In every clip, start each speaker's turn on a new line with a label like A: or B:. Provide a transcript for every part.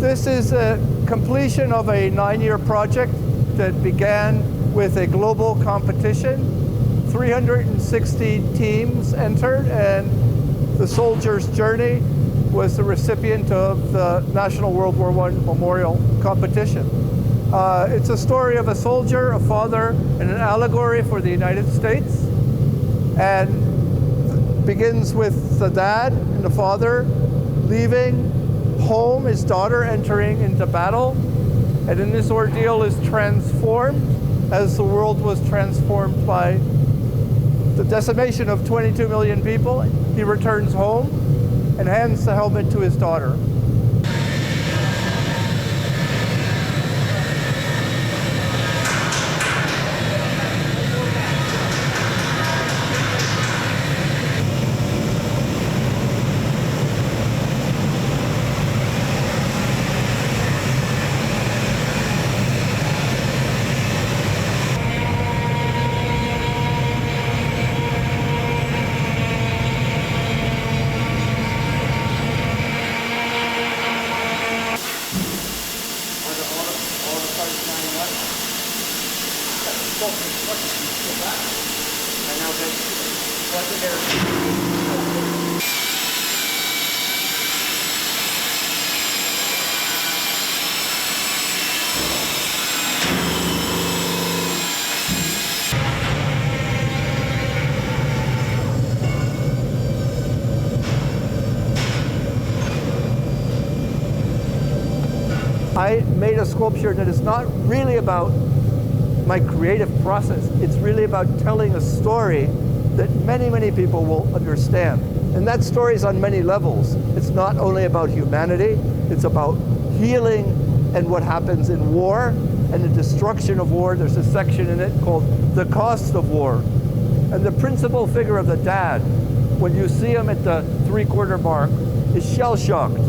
A: This is a completion of a 9-year project that began with a global competition. 360 teams entered, and the soldier's journey was the recipient of the National World War I Memorial Competition. It's a story of a soldier, a father, and an allegory for the United States, and begins with the dad and the father leaving home, his daughter entering into battle, and in this ordeal is transformed as the world was transformed by the decimation of 22 million people. He returns home and hands the helmet to his daughter. I made a sculpture that is not really about my creative process. It's really about telling a story that many, many people will understand. And that story is on many levels. It's not only about humanity, it's about healing and what happens in war and the destruction of war. There's a section in it called The Cost of War. And the principal figure of the dad, when you see him at the 3/4 mark, is shell-shocked.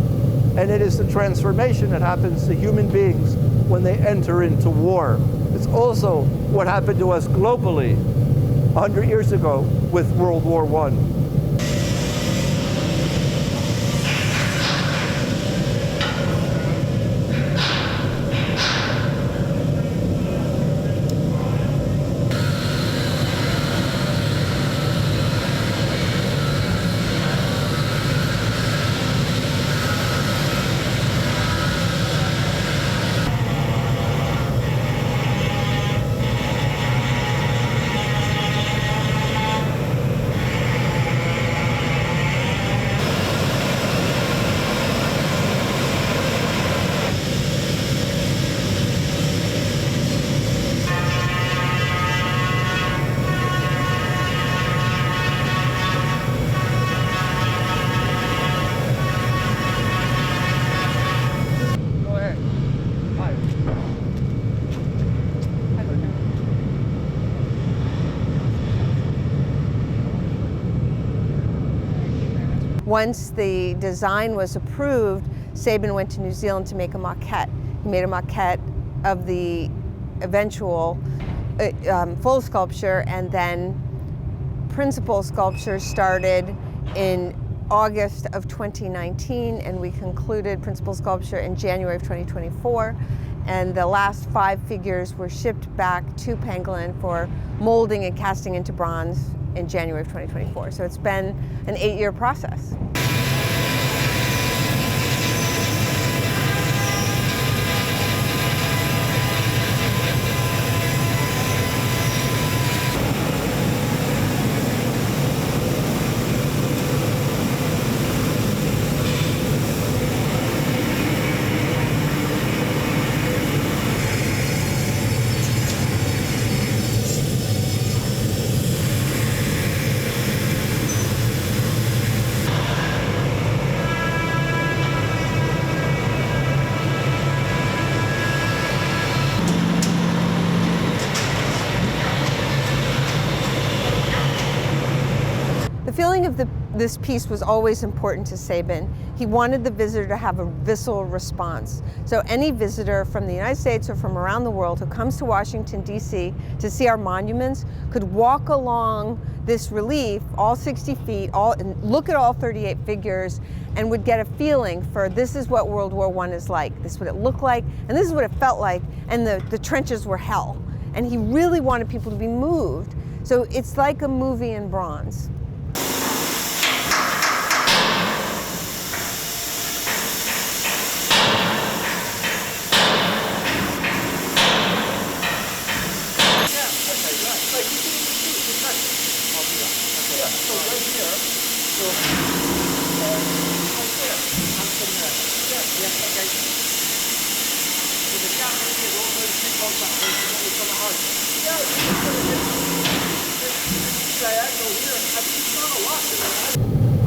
A: And it is the transformation that happens to human beings when they enter into war. It's also what happened to us globally 100 years ago with World War I.
B: Once the design was approved, Sabin went to New Zealand to make a maquette. He made a maquette of the eventual full sculpture, and then principal sculpture started in August of 2019, and we concluded principal sculpture in January of 2024. And the last 5 figures were shipped back to Pangolin for molding and casting into bronze in January of 2024. So it's been an 8-year process. this piece was always important to Sabin. He wanted the visitor to have a visceral response. So any visitor from the United States or from around the world who comes to Washington, D.C. to see our monuments could walk along this relief, all 60 feet, and look at all 38 figures, and would get a feeling for this is what World War I is like, this is what it looked like, and this is what it felt like, and the trenches were hell. And he really wanted people to be moved. So it's like a movie in bronze.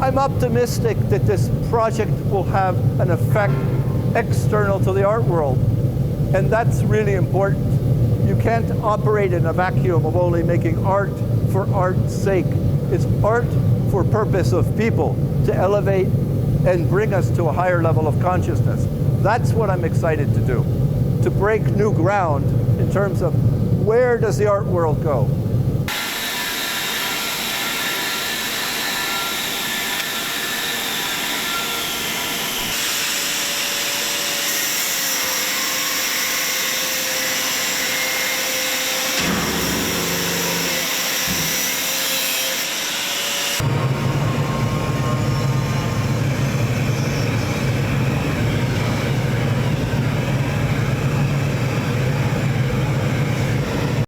A: I'm optimistic that this project will have an effect external to the art world, and that's really important. You can't operate in a vacuum of only making art for art's sake. It's art for purpose of people, to elevate and bring us to a higher level of consciousness. That's what I'm excited to do, to break new ground in terms of where does the art world go?